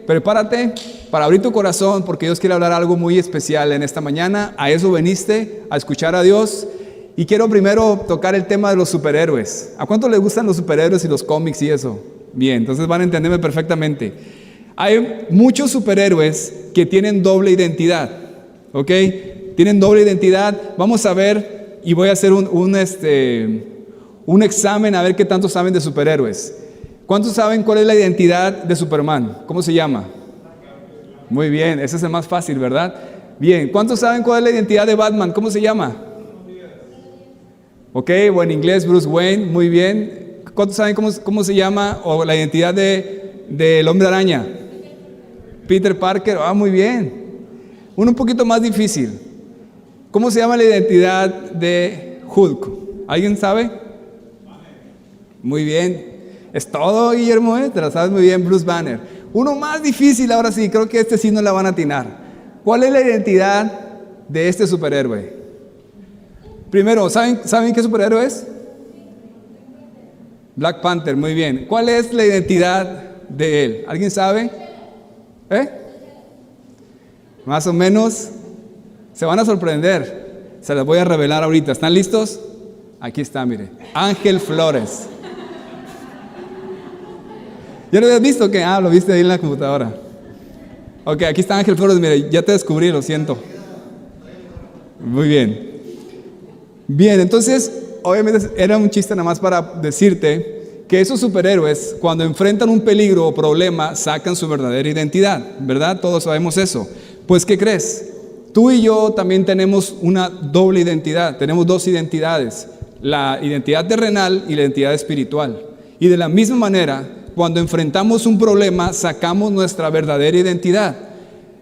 prepárate para abrir tu corazón porque Dios quiere hablar algo muy especial en esta mañana. A eso veniste, a escuchar a Dios. Y quiero primero tocar el tema de los superhéroes. ¿A cuánto les gustan los superhéroes y los cómics y eso? Bien, entonces van a entenderme perfectamente. Hay muchos superhéroes que tienen doble identidad, ¿ok? Tienen doble identidad. Vamos a ver y voy a hacer un examen a ver qué tanto saben de superhéroes. ¿Cuántos saben cuál es la identidad de Superman? ¿Cómo se llama? Muy bien, ese es el más fácil, ¿verdad? Bien, ¿cuántos saben cuál es la identidad de Batman? ¿Cómo se llama? Ok, o en inglés Bruce Wayne, muy bien. ¿Cuántos saben cómo se llama o la identidad del Hombre Araña? Peter Parker, muy bien. Uno un poquito más difícil. ¿Cómo se llama la identidad de Hulk? ¿Alguien sabe? Muy bien. Es todo, Guillermo, te la sabes muy bien, Bruce Banner. Uno más difícil, ahora sí, creo que este sí no la van a atinar. ¿Cuál es la identidad de este superhéroe? Primero, ¿saben qué superhéroe es? Black Panther, muy bien. ¿Cuál es la identidad de él? ¿Alguien sabe? Más o menos. Se van a sorprender. Se las voy a revelar ahorita. ¿Están listos? Aquí está, mire. Ángel Flores. ¿Ya lo habías visto? ¿Qué? Lo viste ahí en la computadora. Ok, aquí está Ángel Flores. Mire, ya te descubrí, lo siento. Muy bien. Bien, entonces, obviamente era un chiste nada más para decirte que esos superhéroes, cuando enfrentan un peligro o problema, sacan su verdadera identidad, ¿verdad? Todos sabemos eso. Pues, ¿qué crees? Tú y yo también tenemos una doble identidad, tenemos dos identidades, la identidad terrenal y la identidad espiritual. Y de la misma manera, cuando enfrentamos un problema, sacamos nuestra verdadera identidad.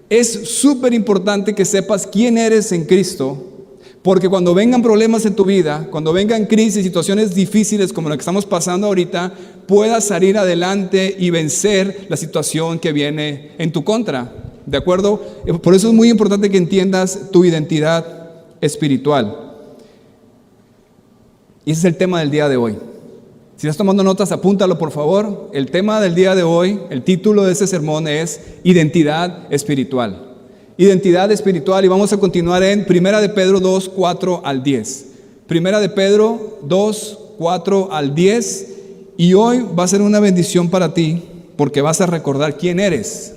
Es súper importante que sepas quién eres en Cristo, porque cuando vengan problemas en tu vida, cuando vengan crisis, situaciones difíciles como la que estamos pasando ahorita, puedas salir adelante y vencer la situación que viene en tu contra. ¿De acuerdo? Por eso es muy importante que entiendas tu identidad espiritual. Y ese es el tema del día de hoy. Si estás tomando notas, apúntalo por favor. El tema del día de hoy, el título de este sermón es Identidad Espiritual. Identidad espiritual, y vamos a continuar en 1 de Pedro 2, 4 al 10. 1 de Pedro 2, 4 al 10. Y hoy va a ser una bendición para ti porque vas a recordar quién eres.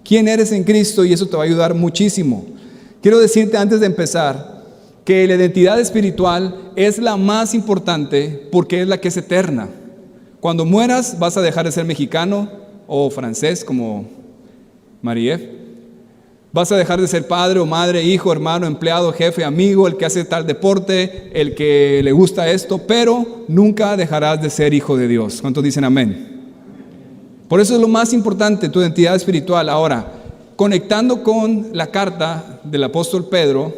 Quién eres en Cristo, y eso te va a ayudar muchísimo. Quiero decirte antes de empezar que la identidad espiritual es la más importante porque es la que es eterna. Cuando mueras vas a dejar de ser mexicano o francés como Marie. Vas a dejar de ser padre o madre, hijo, hermano, empleado, jefe, amigo, el que hace tal deporte, el que le gusta esto, pero nunca dejarás de ser hijo de Dios. ¿Cuántos dicen amén? Por eso es lo más importante, tu identidad espiritual. Ahora, conectando con la carta del apóstol Pedro,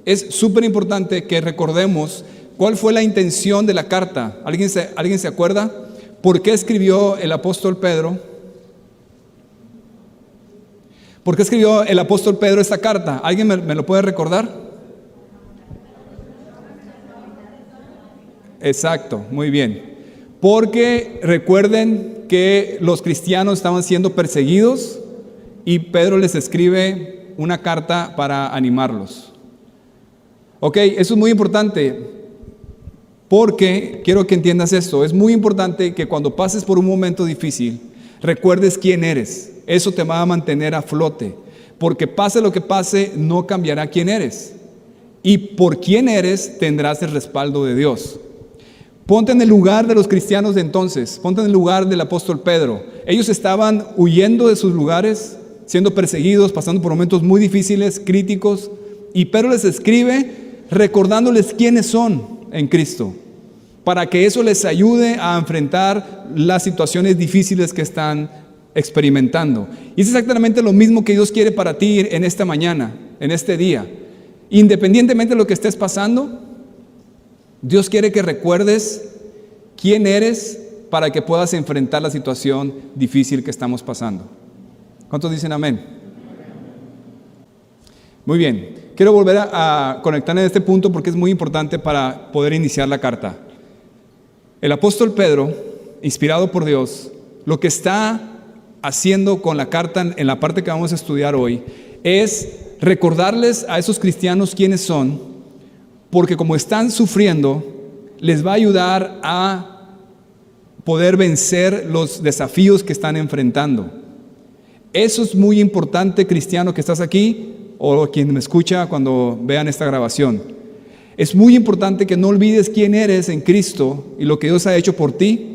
es súper importante que recordemos cuál fue la intención de la carta. ¿Alguien se acuerda? ¿Por qué escribió el apóstol Pedro? ¿Por qué escribió el apóstol Pedro esta carta? ¿Alguien me lo puede recordar? Exacto, muy bien. Porque recuerden que los cristianos estaban siendo perseguidos y Pedro les escribe una carta para animarlos. Ok, eso es muy importante porque quiero que entiendas esto. Es muy importante que cuando pases por un momento difícil, recuerdes quién eres. Eso te va a mantener a flote, porque pase lo que pase, no cambiará quién eres. Y por quién eres, tendrás el respaldo de Dios. Ponte en el lugar de los cristianos de entonces, ponte en el lugar del apóstol Pedro. Ellos estaban huyendo de sus lugares, siendo perseguidos, pasando por momentos muy difíciles, críticos, y Pedro les escribe recordándoles quiénes son en Cristo, para que eso les ayude a enfrentar las situaciones difíciles que están experimentando. Y es exactamente lo mismo que Dios quiere para ti en esta mañana, en este día. Independientemente de lo que estés pasando, Dios quiere que recuerdes quién eres para que puedas enfrentar la situación difícil que estamos pasando. ¿Cuántos dicen amén? Muy bien. Quiero volver a conectar en este punto porque es muy importante para poder iniciar la carta. El apóstol Pedro, inspirado por Dios, lo que está haciendo con la carta en la parte que vamos a estudiar hoy es recordarles a esos cristianos quiénes son, porque como están sufriendo, les va a ayudar a poder vencer los desafíos que están enfrentando. Eso es muy importante, cristiano que estás aquí o quien me escucha cuando vean esta grabación. Es muy importante que no olvides quién eres en Cristo y lo que Dios ha hecho por ti,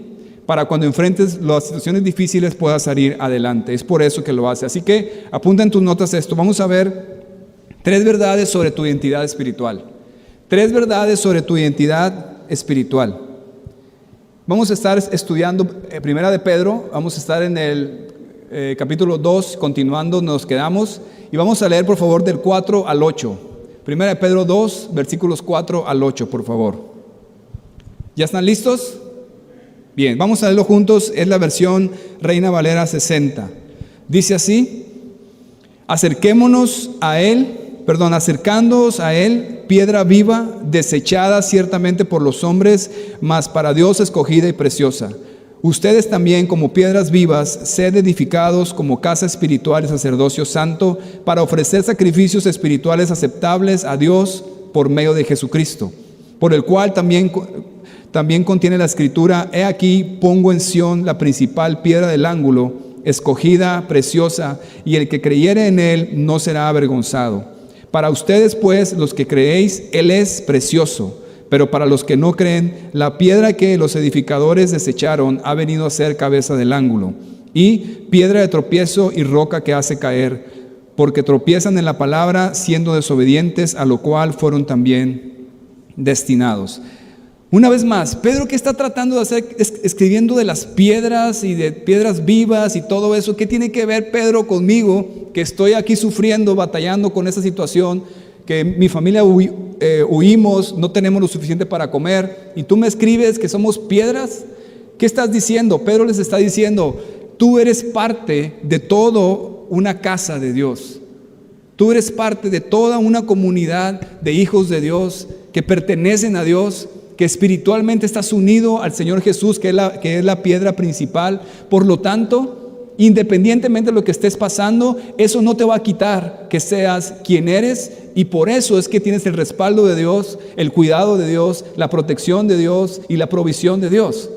para cuando enfrentes las situaciones difíciles puedas salir adelante. Es por eso que lo hace. Así que apunta en tus notas esto. Vamos a ver 3 verdades sobre tu identidad espiritual. 3 verdades sobre tu identidad espiritual. Vamos a estar estudiando Primera de Pedro. Vamos a estar en el capítulo 2, continuando, nos quedamos. Y vamos a leer, por favor, del 4 al 8. Primera de Pedro 2, versículos 4 al 8, por favor. ¿Ya están listos? Bien, vamos a leerlo juntos. Es la versión Reina Valera 60. Dice así: acercándoos a Él, piedra viva, desechada ciertamente por los hombres, mas para Dios escogida y preciosa. Ustedes también, como piedras vivas, sed edificados como casa espiritual y sacerdocio santo, para ofrecer sacrificios espirituales aceptables a Dios por medio de Jesucristo, por el cual también contiene la escritura: he aquí pongo en Sión la principal piedra del ángulo, escogida, preciosa, y el que creyere en Él no será avergonzado. Para ustedes pues, los que creéis, Él es precioso, pero para los que no creen, la piedra que los edificadores desecharon ha venido a ser cabeza del ángulo, y piedra de tropiezo y roca que hace caer, porque tropiezan en la palabra, siendo desobedientes, a lo cual fueron también destinados. Una vez más, Pedro, ¿qué está tratando de hacer escribiendo de las piedras y de piedras vivas y todo eso? ¿Qué tiene que ver Pedro conmigo, que estoy aquí sufriendo, batallando con esa situación, que mi familia huimos, no tenemos lo suficiente para comer, y tú me escribes que somos piedras? ¿Qué estás diciendo? Pedro les está diciendo: tú eres parte de toda una casa de Dios. Tú eres parte de toda una comunidad de hijos de Dios que pertenecen a Dios, que espiritualmente estás unido al Señor Jesús, que es la piedra principal. Por lo tanto, independientemente de lo que estés pasando, eso no te va a quitar que seas quien eres, y por eso es que tienes el respaldo de Dios, el cuidado de Dios, la protección de Dios y la provisión de Dios.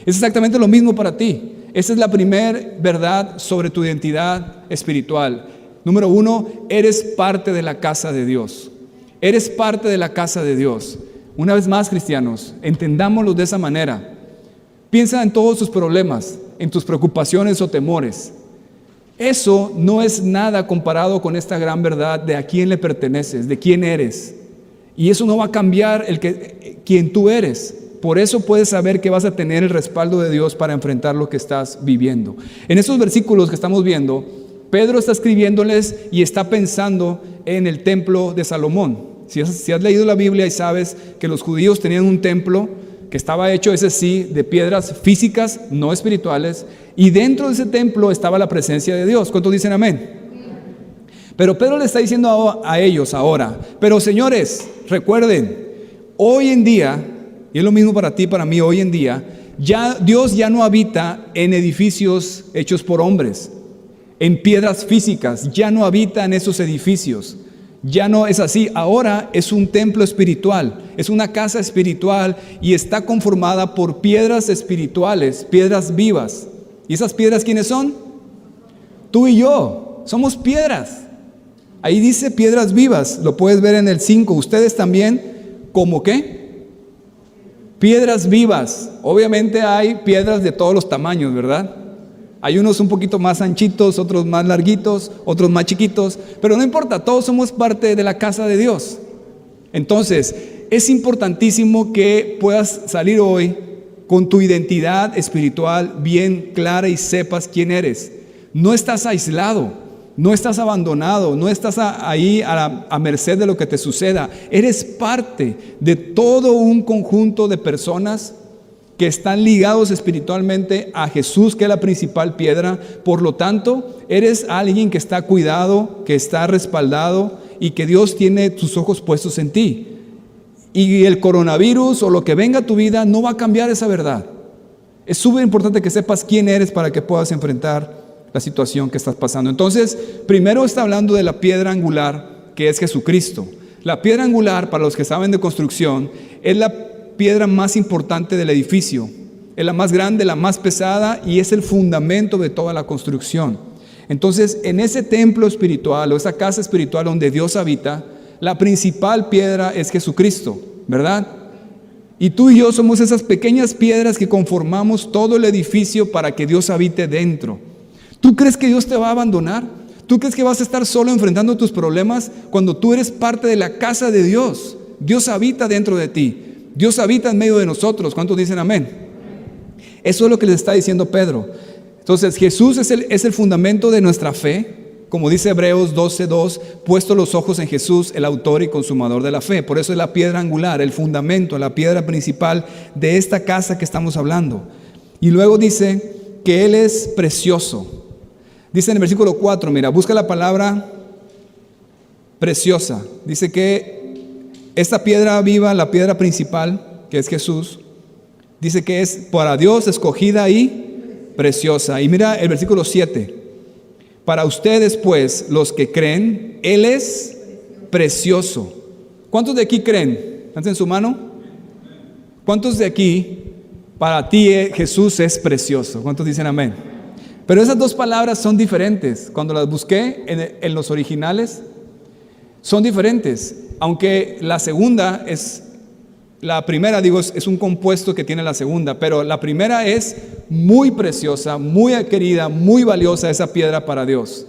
Es exactamente lo mismo para ti. Esa es la primera verdad sobre tu identidad espiritual. Número 1, eres parte de la casa de Dios. Eres parte de la casa de Dios. Una vez más, cristianos, entendámoslo de esa manera. Piensa en todos tus problemas, en tus preocupaciones o temores. Eso no es nada comparado con esta gran verdad de a quién le perteneces, de quién eres. Y eso no va a cambiar quién tú eres. Por eso puedes saber que vas a tener el respaldo de Dios para enfrentar lo que estás viviendo. En esos versículos que estamos viendo, Pedro está escribiéndoles y está pensando en el templo de Salomón. Si has leído la Biblia y sabes que los judíos tenían un templo que estaba hecho, ese sí, de piedras físicas, no espirituales, y dentro de ese templo estaba la presencia de Dios. ¿Cuántos dicen amén? Pero Pedro le está diciendo a ellos ahora: pero señores, recuerden, hoy en día, y es lo mismo para ti y para mí, hoy en día, Dios ya no habita en edificios hechos por hombres, en piedras físicas, ya no habita en esos edificios. Ya no es así. Ahora es un templo espiritual, es una casa espiritual, y está conformada por piedras espirituales, piedras vivas. ¿Y esas piedras quiénes son? Tú y yo, somos piedras. Ahí dice piedras vivas, lo puedes ver en el 5. Ustedes también, ¿cómo qué? Piedras vivas. Obviamente hay piedras de todos los tamaños, ¿verdad? Hay unos un poquito más anchitos, otros más larguitos, otros más chiquitos, pero no importa, todos somos parte de la casa de Dios. Entonces, es importantísimo que puedas salir hoy con tu identidad espiritual bien clara y sepas quién eres. No estás aislado, no estás abandonado, no estás ahí a merced de lo que te suceda. Eres parte de todo un conjunto de personas que están ligados espiritualmente a Jesús, que es la principal piedra. Por lo tanto, eres alguien que está cuidado, que está respaldado, y que Dios tiene sus ojos puestos en ti. Y el coronavirus o lo que venga a tu vida no va a cambiar esa verdad. Es súper importante que sepas quién eres para que puedas enfrentar la situación que estás pasando. Entonces, primero está hablando de la piedra angular, que es Jesucristo. La piedra angular, para los que saben de construcción, es la piedra más importante del edificio. Es la más grande, la más pesada y es el fundamento de toda la construcción. Entonces, en ese templo espiritual o esa casa espiritual donde Dios habita, la principal piedra es Jesucristo, ¿verdad? Y tú y yo somos esas pequeñas piedras que conformamos todo el edificio para que Dios habite dentro. ¿Tú crees que Dios te va a abandonar? ¿Tú crees que vas a estar solo enfrentando tus problemas cuando tú eres parte de la casa de Dios? Dios habita dentro de ti. Dios habita en medio de nosotros. ¿Cuántos dicen amén? Eso es lo que les está diciendo Pedro. Entonces, Jesús es el fundamento de nuestra fe. Como dice Hebreos 12:2, puesto los ojos en Jesús, el autor y consumador de la fe. Por eso es la piedra angular, el fundamento, la piedra principal de esta casa que estamos hablando. Y luego dice que Él es precioso. Dice en el versículo 4, mira, busca la palabra preciosa. Dice que esta piedra viva, la piedra principal, que es Jesús, dice que es para Dios escogida y preciosa. Y mira el versículo 7. Para ustedes, pues, los que creen, Él es precioso. ¿Cuántos de aquí creen? ¿Levanten su mano? ¿Cuántos de aquí, para ti Jesús es precioso? ¿Cuántos dicen amén? Pero esas dos palabras son diferentes. Cuando las busqué en los originales, son diferentes. Aunque la segunda es, la primera, digo, es un compuesto que tiene la segunda, pero la primera es muy preciosa, muy querida, muy valiosa esa piedra para Dios.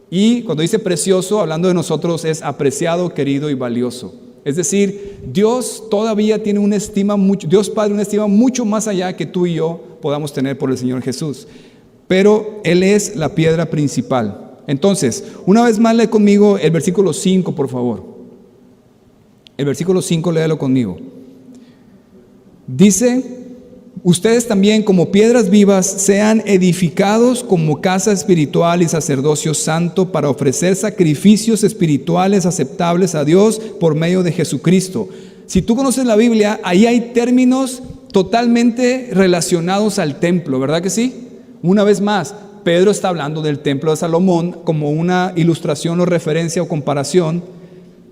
Y cuando dice precioso, hablando de nosotros, es apreciado, querido y valioso. Es decir, Dios todavía tiene una estima, Dios Padre, una estima mucho más allá que tú y yo podamos tener por el Señor Jesús. Pero Él es la piedra principal. Entonces, una vez más lee conmigo el versículo 5, por favor. El versículo 5, léalo conmigo. Dice, ustedes también como piedras vivas sean edificados como casa espiritual y sacerdocio santo para ofrecer sacrificios espirituales aceptables a Dios por medio de Jesucristo. Si tú conoces la Biblia, ahí hay términos totalmente relacionados al templo, ¿verdad que sí? Una vez más, Pedro está hablando del templo de Salomón como una ilustración o referencia o comparación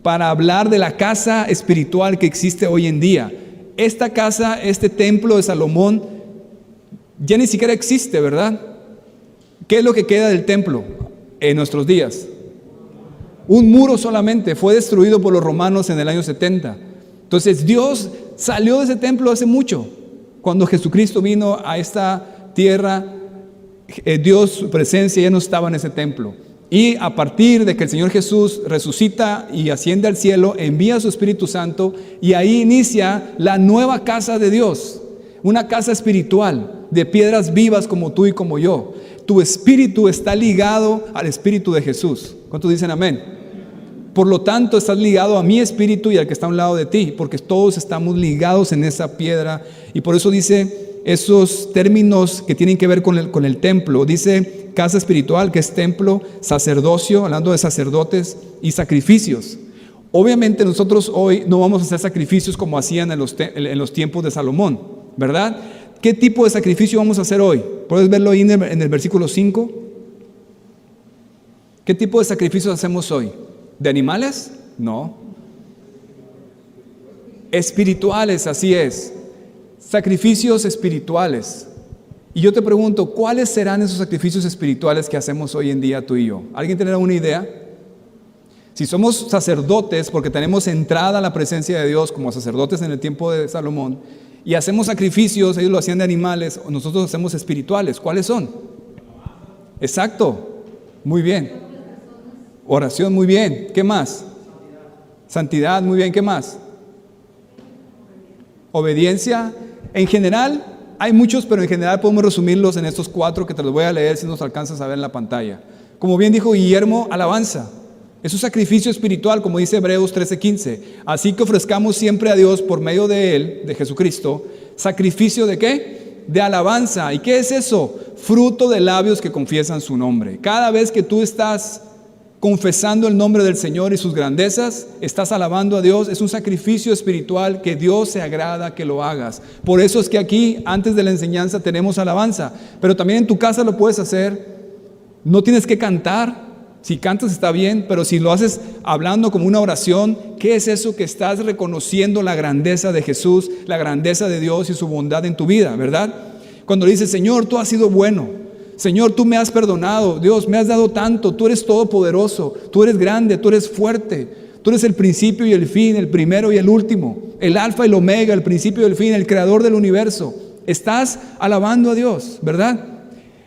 para hablar de la casa espiritual que existe hoy en día. Esta casa, este templo de Salomón, ya ni siquiera existe, ¿verdad? ¿Qué es lo que queda del templo en nuestros días? Un muro solamente, fue destruido por los romanos en el año 70. Entonces Dios salió de ese templo hace mucho. Cuando Jesucristo vino a esta tierra, Dios, su presencia ya no estaba en ese templo. Y a partir de que el Señor Jesús resucita y asciende al cielo, envía a su Espíritu Santo y ahí inicia la nueva casa de Dios. Una casa espiritual de piedras vivas como tú y como yo. Tu espíritu está ligado al Espíritu de Jesús. ¿Cuántos dicen amén? Por lo tanto, estás ligado a mi espíritu y al que está a un lado de ti, porque todos estamos ligados en esa piedra. Y por eso dice esos términos que tienen que ver con el templo. Dice casa espiritual, que es templo, sacerdocio, hablando de sacerdotes y sacrificios. Obviamente nosotros hoy no vamos a hacer sacrificios como hacían en los tiempos de Salomón, ¿verdad? ¿Qué tipo de sacrificio vamos a hacer hoy? ¿Puedes verlo ahí en el versículo 5? ¿Qué tipo de sacrificios hacemos hoy? ¿De animales? No. Espirituales, así es. Sacrificios espirituales. Y yo te pregunto, ¿cuáles serán esos sacrificios espirituales que hacemos hoy en día tú y yo? ¿Alguien tiene alguna idea? Si somos sacerdotes, porque tenemos entrada a la presencia de Dios como sacerdotes en el tiempo de Salomón, y hacemos sacrificios, ellos lo hacían de animales, nosotros hacemos espirituales. ¿Cuáles son? Exacto. Muy bien. Oración, muy bien. ¿Qué más? Santidad, muy bien. ¿Qué más? Obediencia. En general, hay muchos, pero en general podemos resumirlos en estos 4 que te los voy a leer si nos alcanzas a ver en la pantalla. Como bien dijo Guillermo, alabanza. Es un sacrificio espiritual, como dice Hebreos 13:15. Así que ofrezcamos siempre a Dios por medio de Él, de Jesucristo, sacrificio ¿de qué? De alabanza. ¿Y qué es eso? Fruto de labios que confiesan su nombre. Cada vez que tú estás confesando el nombre del Señor y sus grandezas, estás alabando a Dios. Es un sacrificio espiritual que Dios se agrada que lo hagas. Por eso es que aquí, antes de la enseñanza, tenemos alabanza. Pero también en tu casa lo puedes hacer No tienes que cantar. Si cantas está bien, pero si lo haces hablando como una oración, ¿qué es eso que estás reconociendo? La grandeza de Jesús, la grandeza de Dios y su bondad en tu vida, ¿verdad? Cuando le dices, Señor, tú has sido bueno. Señor, tú me has perdonado. Dios, me has dado tanto. Tú eres todopoderoso. Tú eres grande. Tú eres fuerte. Tú eres el principio y el fin, el primero y el último, el alfa y el omega, el principio y el fin, el creador del universo. Estás alabando a Dios, ¿verdad?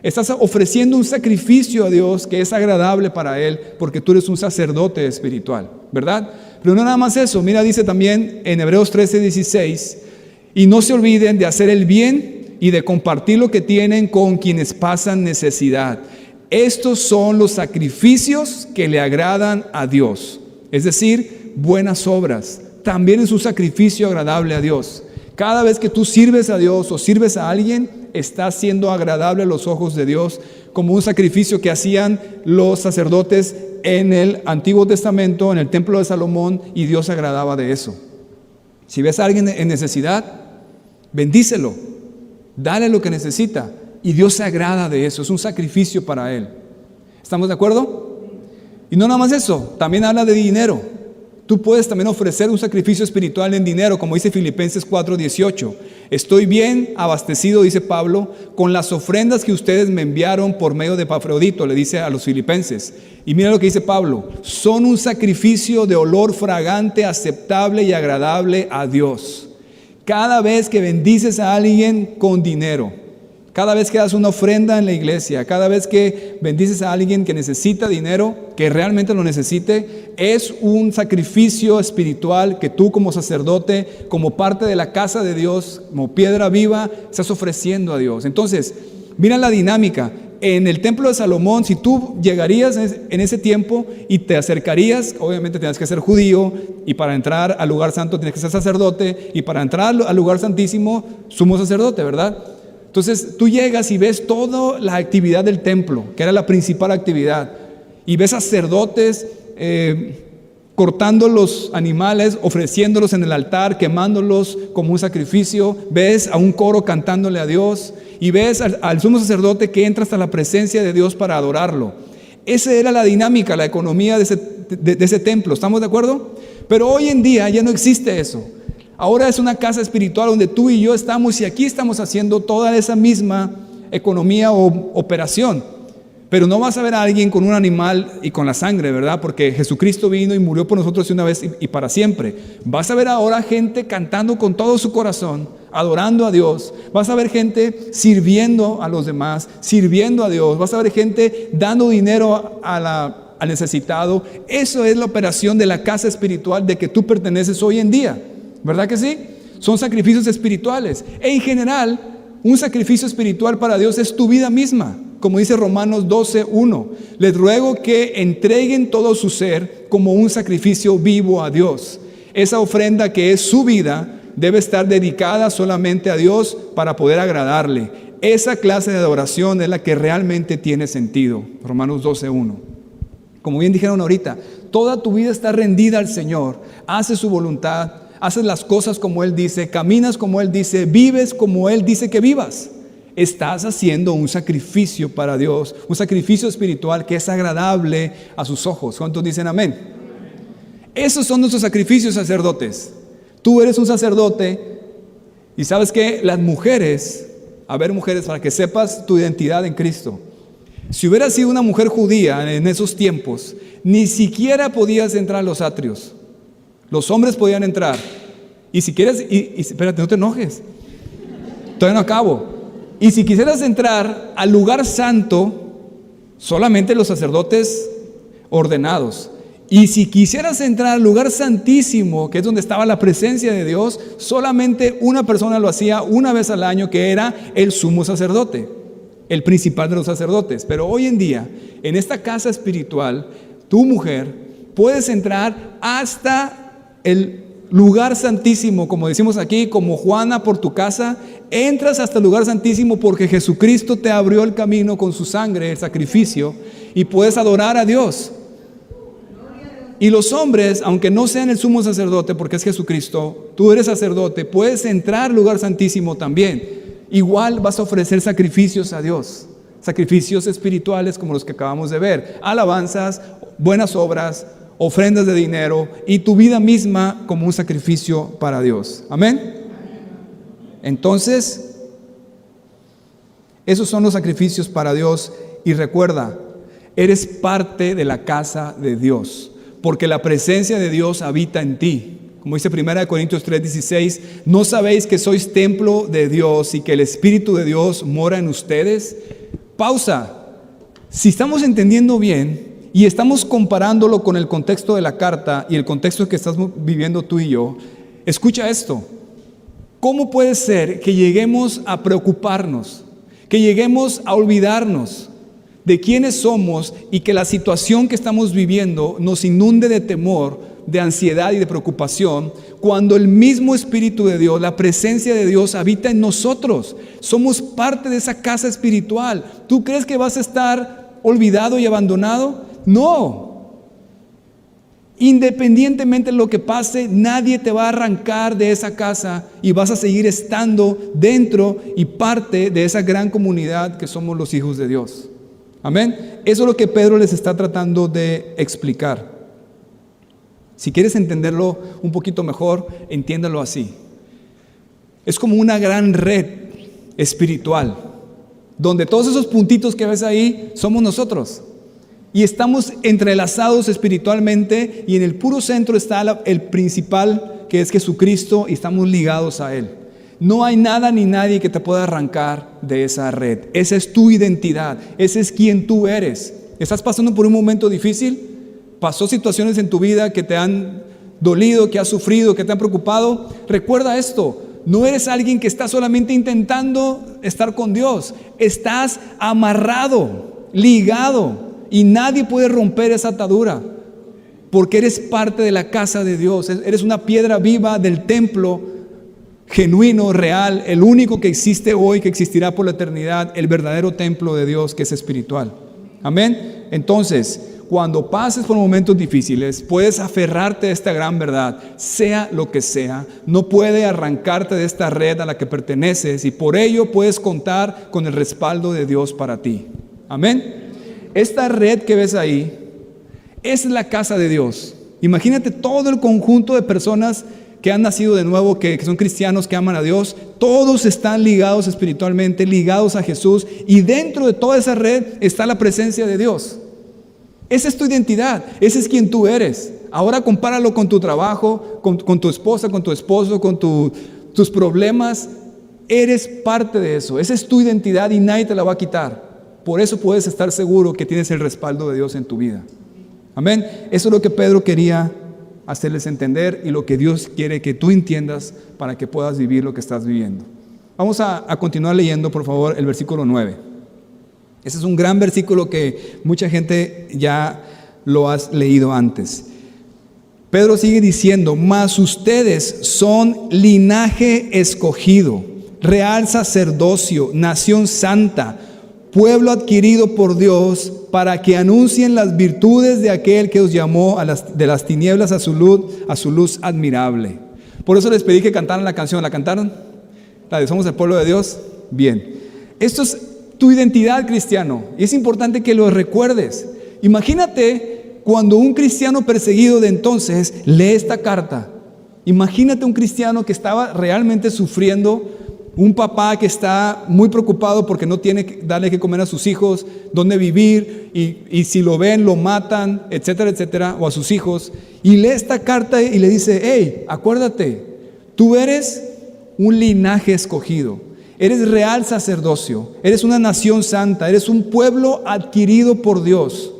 Estás ofreciendo un sacrificio a Dios que es agradable para Él, porque tú eres un sacerdote espiritual, ¿verdad? Pero no nada más eso. Mira, dice también en Hebreos 13:16, y no se olviden de hacer el bien y de compartir lo que tienen con quienes pasan necesidad. Estos son los sacrificios que le agradan a Dios. Es decir, buenas obras. También es un sacrificio agradable a Dios. Cada vez que tú sirves a Dios o sirves a alguien, estás siendo agradable a los ojos de Dios, como un sacrificio que hacían los sacerdotes en el Antiguo Testamento, en el Templo de Salomón, y Dios se agradaba de eso. Si ves a alguien en necesidad, bendícelo, dale lo que necesita, y Dios se agrada de eso. Es un sacrificio para Él. ¿Estamos de acuerdo? Y no nada más eso, también habla de dinero. Tú puedes también ofrecer un sacrificio espiritual en dinero, como dice Filipenses 4:18. Estoy bien abastecido, dice Pablo, con las ofrendas que ustedes me enviaron por medio de Epafrodito, le dice a los filipenses. Y mira lo que dice Pablo: son un sacrificio de olor fragante, aceptable y agradable a Dios. Cada vez que bendices a alguien con dinero, cada vez que das una ofrenda en la iglesia, cada vez que bendices a alguien que necesita dinero, que realmente lo necesite, es un sacrificio espiritual que tú como sacerdote, como parte de la casa de Dios, como piedra viva, estás ofreciendo a Dios. Entonces, mira la dinámica. En el templo de Salomón, si tú llegarías en ese tiempo y te acercarías, obviamente tienes que ser judío, y para entrar al lugar santo tienes que ser sacerdote, y para entrar al lugar santísimo, sumo sacerdote, ¿verdad? Entonces tú llegas y ves toda la actividad del templo, que era la principal actividad, y ves sacerdotes cortando los animales, ofreciéndolos en el altar, quemándolos como un sacrificio. Ves a un coro cantándole a Dios, y ves al sumo sacerdote que entra hasta la presencia de Dios para adorarlo. Esa era la dinámica, la economía de ese templo. ¿Estamos de acuerdo? Pero hoy en día ya no existe eso. Ahora es una casa espiritual donde tú y yo estamos, y aquí estamos haciendo toda esa misma economía o operación. Pero no vas a ver a alguien con un animal y con la sangre, ¿verdad? Porque Jesucristo vino y murió por nosotros una vez y para siempre. Vas a ver ahora gente cantando con todo su corazón, adorando a Dios. Vas a ver gente sirviendo a los demás, sirviendo a Dios. Vas a ver gente dando dinero al necesitado. Eso es la operación de la casa espiritual de que tú perteneces hoy en día. ¿Verdad que sí? Son sacrificios espirituales. En general, un sacrificio espiritual para Dios es tu vida misma. Como dice Romanos 12:1. Les ruego que entreguen todo su ser como un sacrificio vivo a Dios. Esa ofrenda que es su vida debe estar dedicada solamente a Dios para poder agradarle. Esa clase de adoración es la que realmente tiene sentido. Romanos 12:1. Como bien dijeron ahorita, toda tu vida está rendida al Señor. Haces su voluntad. Haces las cosas como Él dice, caminas como Él dice, vives como Él dice que vivas. Estás haciendo un sacrificio para Dios, un sacrificio espiritual que es agradable a sus ojos. ¿Cuántos dicen amén? Esos son nuestros sacrificios, sacerdotes. Tú eres un sacerdote, y sabes que las mujeres, a ver, mujeres, para que sepas tu identidad en Cristo. Si hubieras sido una mujer judía en esos tiempos, ni siquiera podías entrar a los atrios. Los hombres podían entrar. Y si quieres, espérate, no te enojes, todavía no acabo. Y si quisieras entrar al lugar santo, solamente los sacerdotes ordenados. Y si quisieras entrar al lugar santísimo, que es donde estaba la presencia de Dios, solamente una persona lo hacía una vez al año, que era el sumo sacerdote, el principal de los sacerdotes. Pero hoy en día, en esta casa espiritual, tu mujer, puedes entrar hasta el lugar santísimo, como decimos aquí, como Juana por tu casa. Entras hasta el lugar santísimo porque Jesucristo te abrió el camino con su sangre, el sacrificio, y puedes adorar a Dios. Y los hombres, aunque no sean el sumo sacerdote, porque es Jesucristo, tú eres sacerdote, puedes entrar al lugar santísimo también. Igual vas a ofrecer sacrificios a Dios. sacrificios espirituales como los que acabamos de ver, alabanzas, buenas obras, ofrendas de dinero y tu vida misma como un sacrificio para Dios. Amén. Entonces, esos son los sacrificios para Dios. Y recuerda, eres parte de la casa de Dios, porque la presencia de Dios habita en ti. Como dice 1 Corintios 3:16, ¿no sabéis que sois templo de Dios y que el Espíritu de Dios mora en ustedes? Pausa. Si estamos entendiendo bien y estamos comparándolo con el contexto de la carta y el contexto que estás viviendo tú y yo, escucha esto. ¿Cómo puede ser que lleguemos a preocuparnos, que lleguemos a olvidarnos de quiénes somos y que la situación que estamos viviendo nos inunde de temor, de ansiedad y de preocupación, cuando el mismo Espíritu de Dios, la presencia de Dios habita en nosotros? Somos parte de esa casa espiritual. ¿Tú crees que vas a estar olvidado y abandonado? No. Independientemente de lo que pase, nadie te va a arrancar de esa casa y vas a seguir estando dentro y parte de esa gran comunidad que somos los hijos de Dios. Amén. Eso es lo que Pedro les está tratando de explicar. Si quieres entenderlo un poquito mejor, entiéndalo así. Es como una gran red espiritual, donde todos esos puntitos que ves ahí somos nosotros. Y estamos entrelazados espiritualmente y en el puro centro está el principal, que es Jesucristo, y estamos ligados a Él. No hay nada ni nadie que te pueda arrancar de esa red. Esa es tu identidad, ese es quien tú eres. ¿Estás pasando por un momento difícil? ¿Pasó situaciones en tu vida que te han dolido, que has sufrido, que te han preocupado? Recuerda esto, no eres alguien que está solamente intentando estar con Dios. Estás amarrado, ligado, y nadie puede romper esa atadura, porque eres parte de la casa de Dios. Eres una piedra viva del templo genuino, real, el único que existe hoy, que existirá por la eternidad, el verdadero templo de Dios que es espiritual. Amén. Entonces, cuando pases por momentos difíciles, puedes aferrarte a esta gran verdad, sea lo que sea, no puede arrancarte de esta red a la que perteneces, y por ello puedes contar con el respaldo de Dios para ti. Amén. Esta red que ves ahí es la casa de Dios. Imagínate todo el conjunto de personas que han nacido de nuevo, que son cristianos, que aman a Dios. Todos están ligados espiritualmente, ligados a Jesús, y dentro de toda esa red está la presencia de Dios. Esa es tu identidad, ese es quien tú eres. Ahora compáralo con tu trabajo, con tu esposa, con tu esposo, con tus problemas. Eres parte de eso, esa es tu identidad y nadie te la va a quitar. Por eso puedes estar seguro que tienes el respaldo de Dios en tu vida. Amén. Eso es lo que Pedro quería hacerles entender y lo que Dios quiere que tú entiendas para que puedas vivir lo que estás viviendo. Vamos a continuar leyendo, por favor, el versículo 9. Ese es un gran versículo que mucha gente ya lo has leído antes. Pedro sigue diciendo: mas ustedes son linaje escogido, real sacerdocio, nación santa, pueblo adquirido por Dios, para que anuncien las virtudes de aquel que os llamó de las tinieblas a su luz admirable. Por eso les pedí que cantaran la canción. ¿La cantaron? La de Somos el pueblo de Dios. Bien. Esto es tu identidad, cristiano, y es importante que lo recuerdes. Imagínate cuando un cristiano perseguido de entonces lee esta carta. Imagínate un cristiano que estaba realmente sufriendo, un papá que está muy preocupado porque no tiene que darle que comer a sus hijos, dónde vivir, y si lo ven, lo matan, etcétera, etcétera, o a sus hijos. Y lee esta carta y le dice: hey, acuérdate, tú eres un linaje escogido, eres real sacerdocio, eres una nación santa, eres un pueblo adquirido por Dios,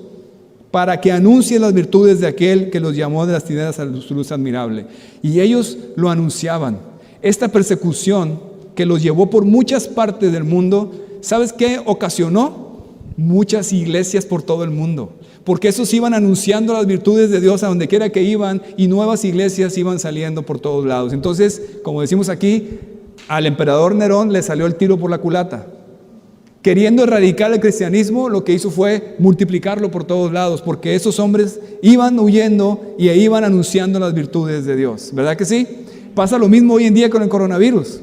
para que anuncie las virtudes de aquel que los llamó de las tinieblas a su luz admirable. Y ellos lo anunciaban. Esta persecución que los llevó por muchas partes del mundo, ¿sabes qué ocasionó? Muchas iglesias por todo el mundo, porque esos iban anunciando las virtudes de Dios a donde quiera que iban, y nuevas iglesias iban saliendo por todos lados. Entonces, como decimos aquí, al emperador Nerón le salió el tiro por la culata. Queriendo erradicar el cristianismo, lo que hizo fue multiplicarlo por todos lados, porque esos hombres iban huyendo y iban anunciando las virtudes de Dios. ¿Verdad que sí? Pasa lo mismo hoy en día con el coronavirus.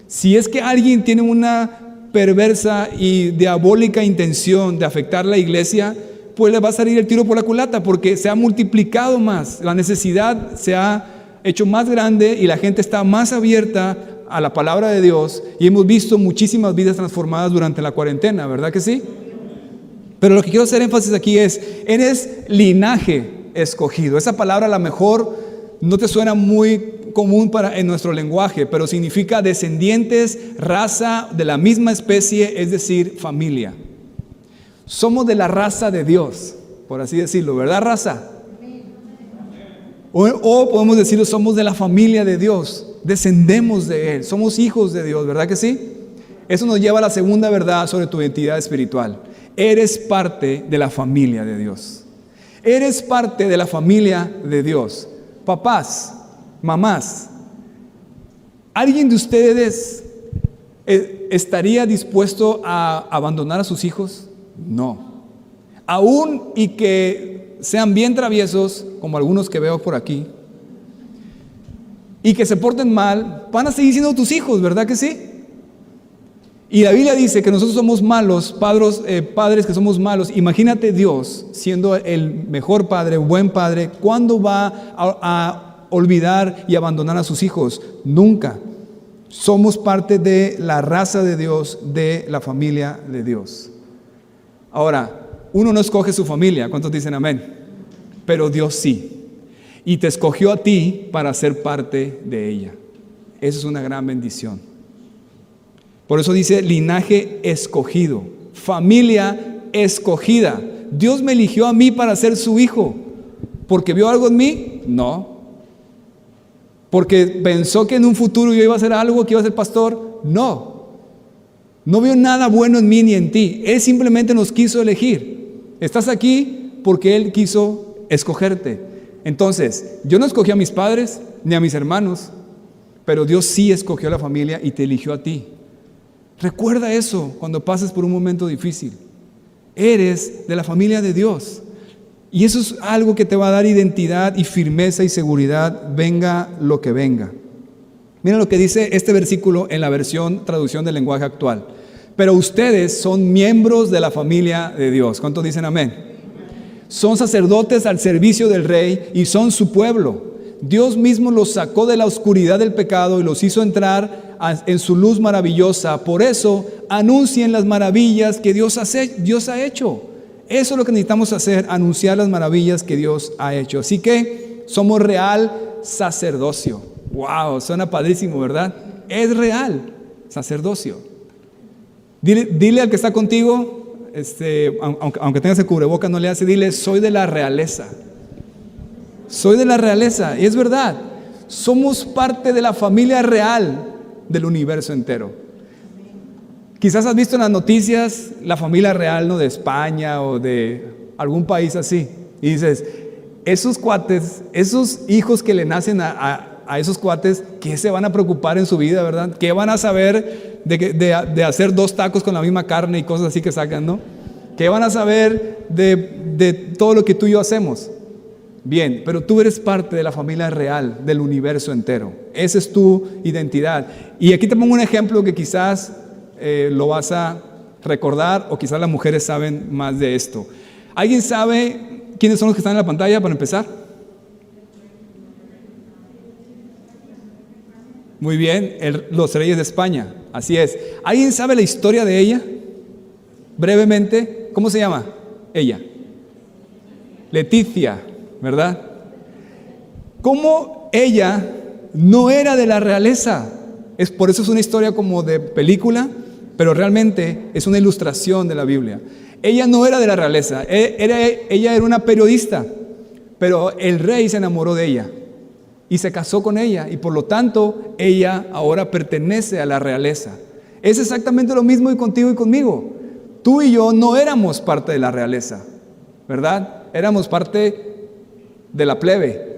Si es que alguien tiene una perversa y diabólica intención de afectar la iglesia, pues le va a salir el tiro por la culata, porque se ha multiplicado más, la necesidad se ha hecho más grande y la gente está más abierta a la palabra de Dios, y hemos visto muchísimas vidas transformadas durante la cuarentena, ¿verdad que sí? Pero lo que quiero hacer énfasis aquí es, eres linaje escogido. Esa palabra a lo mejor no te suena muy común en nuestro lenguaje, pero significa descendientes, raza de la misma especie, es decir, familia. Somos de la raza de Dios, por así decirlo, ¿verdad, raza? O podemos decirlo, somos de la familia de Dios, descendemos de Él, somos hijos de Dios, ¿verdad que sí? Eso nos lleva a la segunda verdad sobre tu identidad espiritual. Eres parte de la familia de Dios. Eres parte de la familia de Dios. Papás, mamás, ¿alguien de ustedes estaría dispuesto a abandonar a sus hijos? No. Aún y que sean bien traviesos, como algunos que veo por aquí, y que se porten mal, van a seguir siendo tus hijos, ¿verdad que sí? Y la Biblia dice que nosotros somos malos, padres que somos malos. Imagínate Dios siendo el mejor padre, buen padre, ¿cuándo va a olvidar y abandonar a sus hijos? Nunca. Somos parte de la raza de Dios, de la familia de Dios. Ahora, uno no escoge su familia, ¿cuántos dicen amén? Pero Dios sí. Y te escogió a ti para ser parte de ella. Eso es una gran bendición. Por eso dice linaje escogido, familia escogida. Dios me eligió a mí para ser su hijo. ¿Porque vio algo en mí? No. ¿Porque pensó que en un futuro yo iba a hacer algo, que iba a ser pastor? No. No vio nada bueno en mí ni en ti. Él simplemente nos quiso elegir. Estás aquí porque Él quiso escogerte. Entonces, yo no escogí a mis padres ni a mis hermanos, pero Dios sí escogió a la familia y te eligió a ti. Recuerda eso cuando pases por un momento difícil. Eres de la familia de Dios. Y eso es algo que te va a dar identidad y firmeza y seguridad, venga lo que venga. Mira lo que dice este versículo en la traducción del lenguaje actual. Pero ustedes son miembros de la familia de Dios. ¿Cuántos dicen amén? Son sacerdotes al servicio del Rey y son su pueblo. Dios mismo los sacó de la oscuridad del pecado y los hizo entrar en su luz maravillosa. Por eso anuncien las maravillas que Dios ha hecho. Eso es lo que necesitamos hacer, anunciar las maravillas que Dios ha hecho. Así que somos real sacerdocio. Wow, suena padrísimo, ¿verdad? Es real sacerdocio. Dile al que está contigo, aunque tengas el cubreboca, no le hace, dile, soy de la realeza. Soy de la realeza, y es verdad. Somos parte de la familia real del universo entero. Quizás has visto en las noticias la familia real, ¿no?, de España o de algún país así. Y dices, esos cuates, esos hijos que le nacen a esos cuates, ¿qué se van a preocupar en su vida, verdad? ¿Qué van a saber de hacer 2 tacos con la misma carne y cosas así que sacan, ¿no? ¿Qué van a saber de todo lo que tú y yo hacemos? Bien, pero tú eres parte de la familia real del universo entero. Esa es tu identidad. Y aquí te pongo un ejemplo que quizás lo vas a recordar, o quizás las mujeres saben más de esto. ¿Alguien sabe quiénes son los que están en la pantalla para empezar? Muy bien, los reyes de España, así es. ¿Alguien sabe la historia de ella? Brevemente, ¿cómo se llama ella? Leticia, ¿verdad? ¿Cómo ella no era de la realeza? Por eso es una historia como de película, pero realmente es una ilustración de la Biblia. Ella no era de la realeza, ella era una periodista, pero el rey se enamoró de ella y se casó con ella, y por lo tanto ella ahora pertenece a la realeza. Es exactamente lo mismo y contigo y conmigo. Tú y yo no éramos parte de la realeza, ¿verdad? Éramos parte de la plebe.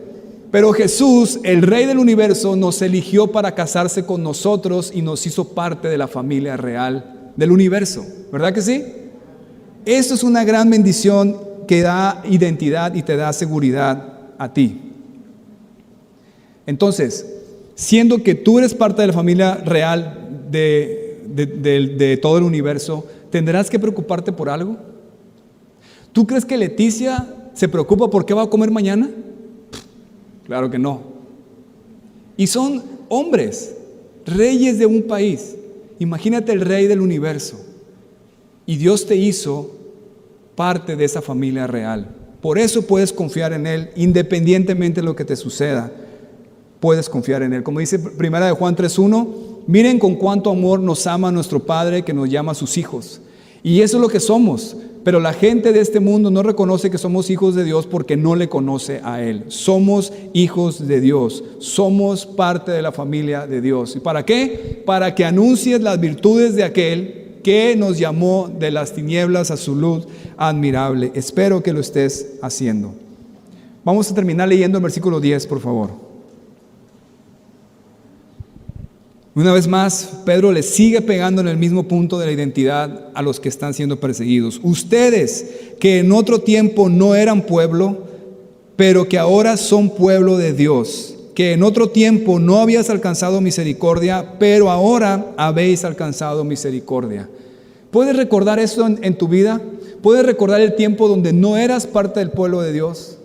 Pero Jesús, el Rey del universo, nos eligió para casarse con nosotros y nos hizo parte de la familia real del universo, ¿verdad que sí? Esto es una gran bendición que da identidad y te da seguridad a ti. Entonces, siendo que tú eres parte de la familia real de de todo el universo, ¿tendrás que preocuparte por algo? ¿Tú crees que Leticia se preocupa por qué va a comer mañana? Claro que no. Y son hombres, reyes de un país. Imagínate el rey del universo. Y Dios te hizo parte de esa familia real. Por eso puedes confiar en Él, independientemente de lo que te suceda. Puedes confiar en Él. Como dice 1 Juan 3:1, miren con cuánto amor nos ama nuestro Padre que nos llama a sus hijos. Y eso es lo que somos. Pero la gente de este mundo no reconoce que somos hijos de Dios porque no le conoce a Él. Somos hijos de Dios. Somos parte de la familia de Dios. ¿Y para qué? Para que anuncies las virtudes de aquel que nos llamó de las tinieblas a su luz admirable. Espero que lo estés haciendo. Vamos a terminar leyendo el versículo 10, por favor. Una vez más, Pedro le sigue pegando en el mismo punto de la identidad a los que están siendo perseguidos. Ustedes, que en otro tiempo no eran pueblo, pero que ahora son pueblo de Dios, que en otro tiempo no habías alcanzado misericordia, pero ahora habéis alcanzado misericordia. ¿Puedes recordar eso en tu vida? ¿Puedes recordar el tiempo donde no eras parte del pueblo de Dios?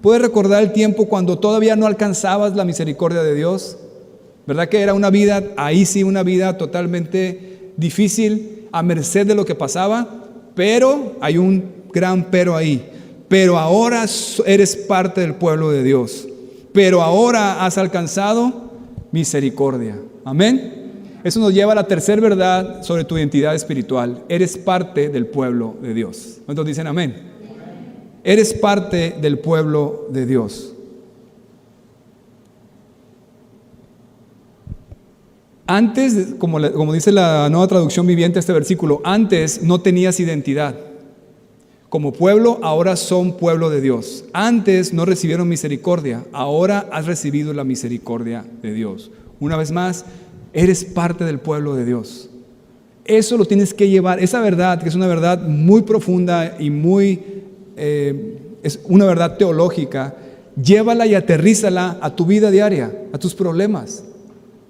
¿Puedes recordar el tiempo cuando todavía no alcanzabas la misericordia de Dios? ¿Verdad que era una vida, ahí sí, una vida totalmente difícil, a merced de lo que pasaba? Pero hay un gran pero ahí. Pero ahora eres parte del pueblo de Dios. Pero ahora has alcanzado misericordia. Amén. Eso nos lleva a la tercera verdad sobre tu identidad espiritual. Eres parte del pueblo de Dios. ¿Cuántos dicen amén? Eres parte del pueblo de Dios. Antes, como dice la Nueva Traducción Viviente este versículo, antes no tenías identidad. Como pueblo, ahora son pueblo de Dios. Antes no recibieron misericordia, ahora has recibido la misericordia de Dios. Una vez más, eres parte del pueblo de Dios. Eso lo tienes que llevar, esa verdad, que es una verdad muy profunda y es una verdad teológica, llévala y aterrízala a tu vida diaria, a tus problemas.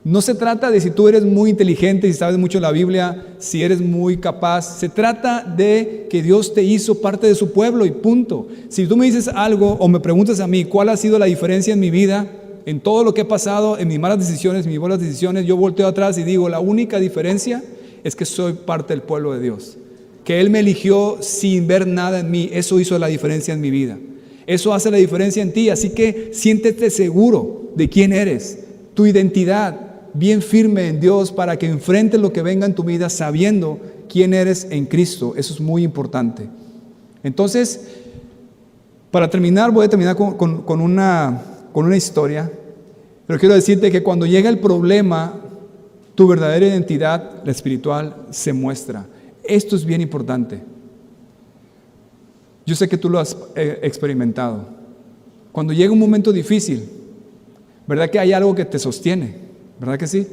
No se trata de si tú eres muy inteligente, si sabes mucho la Biblia, si eres muy capaz. Se trata de que Dios te hizo parte de su pueblo y punto. Si tú me dices algo o me preguntas a mí cuál ha sido la diferencia en mi vida, en todo lo que he pasado, en mis malas decisiones, mis buenas decisiones, yo volteo atrás y digo, la única diferencia es que soy parte del pueblo de Dios. Que Él me eligió sin ver nada en mí, eso hizo la diferencia en mi vida. Eso hace la diferencia en ti, así que siéntete seguro de quién eres, tu identidad, bien firme en Dios para que enfrentes lo que venga en tu vida sabiendo quién eres en Cristo. Eso es muy importante. Entonces, para terminar, voy a terminar con una historia, pero quiero decirte que cuando llega el problema, tu verdadera identidad, la espiritual, se muestra. Esto es bien importante. Yo sé que tú lo has experimentado. Cuando llega un momento difícil, ¿verdad que hay algo que te sostiene? ¿Verdad que sí?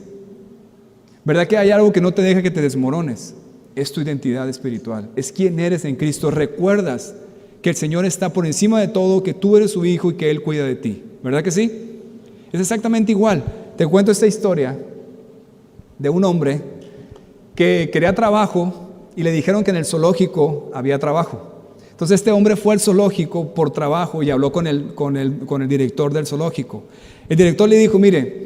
¿Verdad que hay algo que no te deja que te desmorones? Es tu identidad espiritual, es quién eres en Cristo. Recuerdas que el Señor está por encima de todo, que tú eres su hijo y que Él cuida de ti. ¿Verdad que sí? Es exactamente igual. Te cuento esta historia de un hombre que quería trabajo y le dijeron que en el zoológico había trabajo. Entonces este hombre fue al zoológico por trabajo y habló con el director del zoológico. El director le dijo, mire,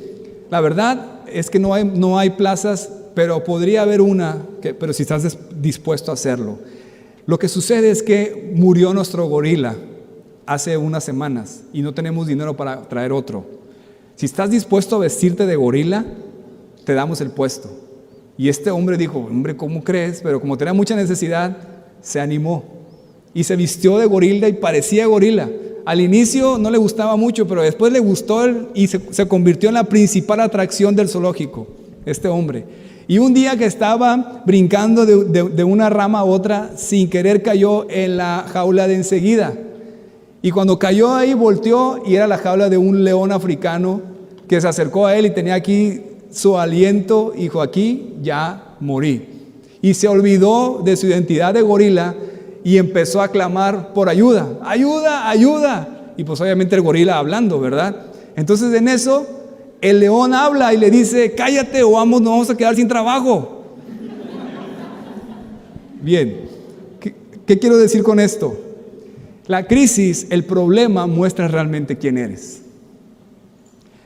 la verdad es que no hay plazas, pero podría haber una, pero si estás dispuesto a hacerlo. Lo que sucede es que murió nuestro gorila hace unas semanas y no tenemos dinero para traer otro. Si estás dispuesto a vestirte de gorila, te damos el puesto. Y este hombre dijo, hombre, ¿cómo crees? Pero como tenía mucha necesidad, se animó y se vistió de gorila y parecía gorila. Al inicio no le gustaba mucho, pero después le gustó y se convirtió en la principal atracción del zoológico, este hombre. Y un día que estaba brincando de una rama a otra, sin querer cayó en la jaula de enseguida. Y cuando cayó ahí, volteó y era la jaula de un león africano que se acercó a él y tenía aquí su aliento y dijo, aquí ya morí. Y se olvidó de su identidad de gorila y empezó a clamar por ayuda, ayuda, ayuda. Y pues obviamente el gorila hablando, ¿verdad? Entonces en eso el león habla y le dice, cállate o nos vamos a quedar sin trabajo. Bien, ¿qué quiero decir con esto? La crisis, el problema muestra realmente quién eres.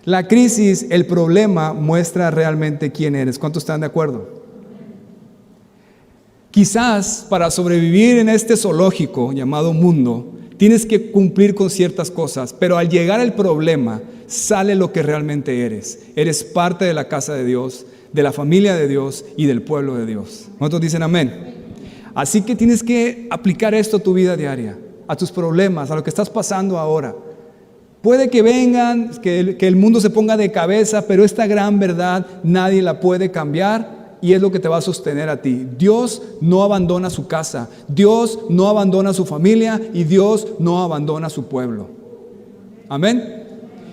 La crisis, el problema muestra realmente quién eres. ¿Cuántos están de acuerdo? Quizás para sobrevivir en este zoológico llamado mundo, tienes que cumplir con ciertas cosas, pero al llegar al problema, sale lo que realmente eres. Eres parte de la casa de Dios, de la familia de Dios y del pueblo de Dios. ¿Cuántos dicen amén? Así que tienes que aplicar esto a tu vida diaria, a tus problemas, a lo que estás pasando ahora. Puede que vengan, que el mundo se ponga de cabeza, pero esta gran verdad nadie la puede cambiar. Y es lo que te va a sostener a ti. Dios no abandona su casa, Dios no abandona su familia y Dios no abandona su pueblo. Amén.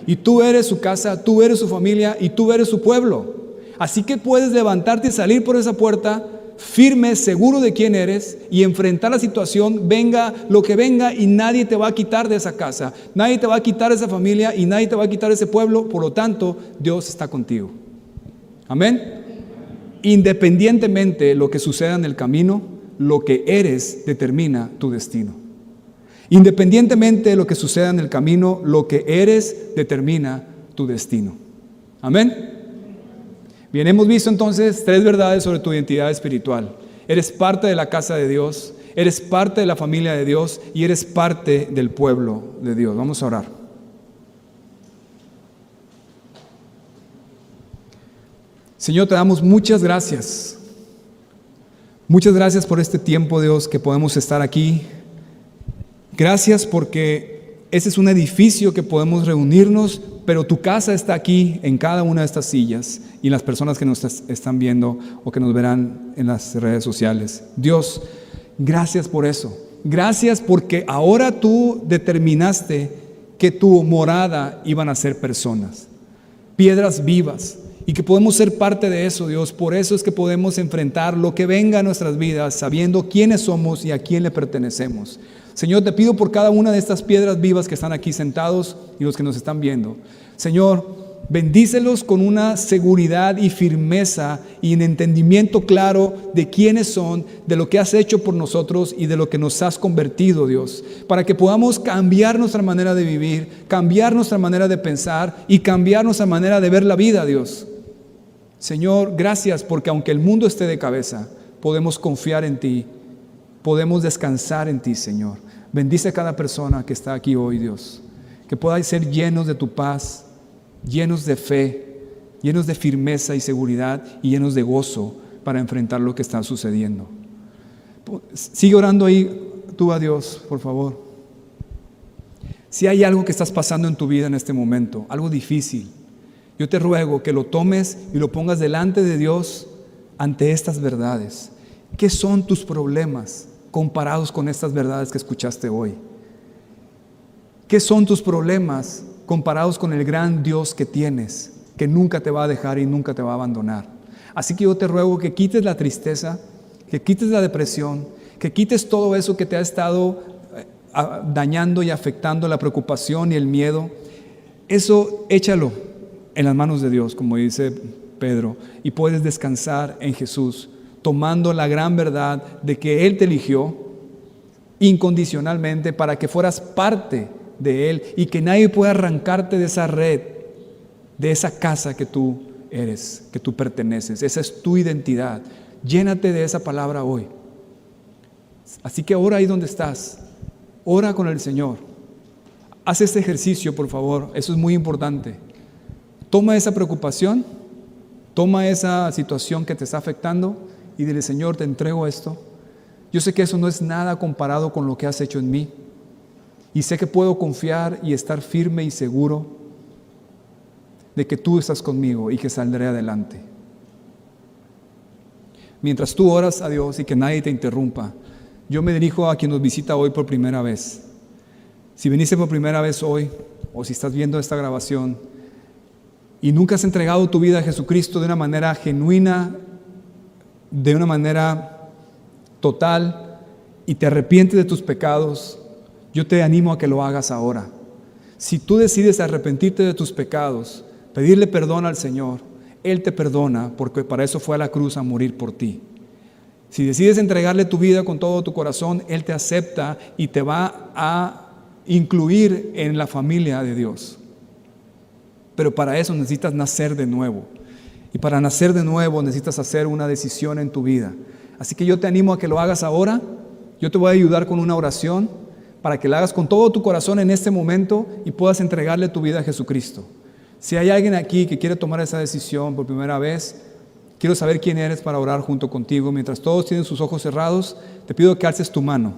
Y tú eres su casa, tú eres su familia y tú eres su pueblo. Así que puedes levantarte y salir por esa puerta firme, seguro de quién eres y enfrentar la situación, venga lo que venga, y nadie te va a quitar de esa casa, nadie te va a quitar de esa familia y nadie te va a quitar de ese pueblo. Por lo tanto, Dios está contigo. Amén. Independientemente de lo que suceda en el camino, lo que eres determina tu destino. Independientemente de lo que suceda en el camino, lo que eres determina tu destino. Amén. Bien, hemos visto entonces 3 verdades sobre tu identidad espiritual. Eres parte de la casa de Dios, eres parte de la familia de Dios y eres parte del pueblo de Dios. Vamos a orar. Señor, te damos muchas gracias. Muchas gracias por este tiempo, Dios, que podemos estar aquí. Gracias porque ese es un edificio que podemos reunirnos, pero tu casa está aquí en cada una de estas sillas y las personas que nos están viendo o que nos verán en las redes sociales. Dios, gracias por eso. Gracias porque ahora tú determinaste que tu morada iban a ser personas, piedras vivas. Y que podemos ser parte de eso, Dios. Por eso es que podemos enfrentar lo que venga a nuestras vidas, sabiendo quiénes somos y a quién le pertenecemos. Señor, te pido por cada una de estas piedras vivas que están aquí sentados y los que nos están viendo. Señor, bendícelos con una seguridad y firmeza y un entendimiento claro de quiénes son, de lo que has hecho por nosotros y de lo que nos has convertido, Dios, para que podamos cambiar nuestra manera de vivir, cambiar nuestra manera de pensar y cambiar nuestra manera de ver la vida, Dios. Señor, gracias porque aunque el mundo esté de cabeza, podemos confiar en ti, podemos descansar en ti, Señor. Bendice a cada persona que está aquí hoy, Dios, que puedan ser llenos de tu paz, llenos de fe, llenos de firmeza y seguridad y llenos de gozo para enfrentar lo que está sucediendo. Sigue orando ahí tú a Dios, por favor. Si hay algo que estás pasando en tu vida en este momento, algo difícil, yo te ruego que lo tomes y lo pongas delante de Dios ante estas verdades. ¿Qué son tus problemas comparados con estas verdades que escuchaste hoy? ¿Qué son tus problemas comparados con el gran Dios que tienes, que nunca te va a dejar y nunca te va a abandonar? Así que yo te ruego que quites la tristeza, que quites la depresión, que quites todo eso que te ha estado dañando y afectando, la preocupación y el miedo. Eso échalo en las manos de Dios, como dice Pedro, y puedes descansar en Jesús, tomando la gran verdad de que Él te eligió incondicionalmente para que fueras parte de Él y que nadie pueda arrancarte de esa red, de esa casa que tú eres, que tú perteneces. Esa es tu identidad. Llénate de esa palabra hoy. Así que ora ahí donde estás, ora con el Señor. Haz este ejercicio, por favor, eso es muy importante. Toma esa preocupación, toma esa situación que te está afectando y dile: Señor, te entrego esto. Yo sé que eso no es nada comparado con lo que has hecho en mí. Y sé que puedo confiar y estar firme y seguro de que tú estás conmigo y que saldré adelante. Mientras tú oras a Dios y que nadie te interrumpa, yo me dirijo a quien nos visita hoy por primera vez. Si viniste por primera vez hoy, o si estás viendo esta grabación y nunca has entregado tu vida a Jesucristo de una manera genuina, de una manera total, y te arrepientes de tus pecados, yo te animo a que lo hagas ahora. Si tú decides arrepentirte de tus pecados, pedirle perdón al Señor, Él te perdona, porque para eso fue a la cruz a morir por ti. Si decides entregarle tu vida con todo tu corazón, Él te acepta y te va a incluir en la familia de Dios. Pero para eso necesitas nacer de nuevo. Y para nacer de nuevo necesitas hacer una decisión en tu vida. Así que yo te animo a que lo hagas ahora. Yo te voy a ayudar con una oración para que la hagas con todo tu corazón en este momento y puedas entregarle tu vida a Jesucristo. Si hay alguien aquí que quiere tomar esa decisión por primera vez, quiero saber quién eres para orar junto contigo. Mientras todos tienen sus ojos cerrados, te pido que alces tu mano.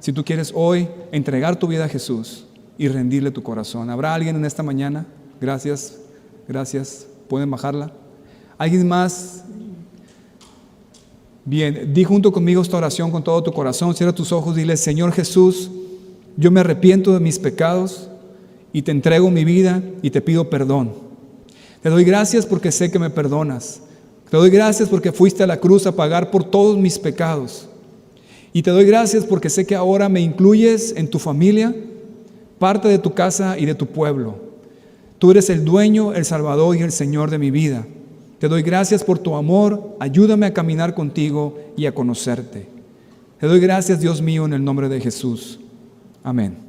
Si tú quieres hoy entregar tu vida a Jesús y rendirle tu corazón. ¿Habrá alguien en esta mañana? Gracias, gracias. ¿Pueden bajarla? ¿Alguien más? Bien, di junto conmigo esta oración con todo tu corazón. Cierra tus ojos, dile: Señor Jesús, yo me arrepiento de mis pecados y te entrego mi vida y te pido perdón. Te doy gracias porque sé que me perdonas. Te doy gracias porque fuiste a la cruz a pagar por todos mis pecados. Y te doy gracias porque sé que ahora me incluyes en tu familia, parte de tu casa y de tu pueblo. Tú eres el dueño, el Salvador y el Señor de mi vida. Te doy gracias por tu amor. Ayúdame a caminar contigo y a conocerte. Te doy gracias, Dios mío, en el nombre de Jesús. Amén.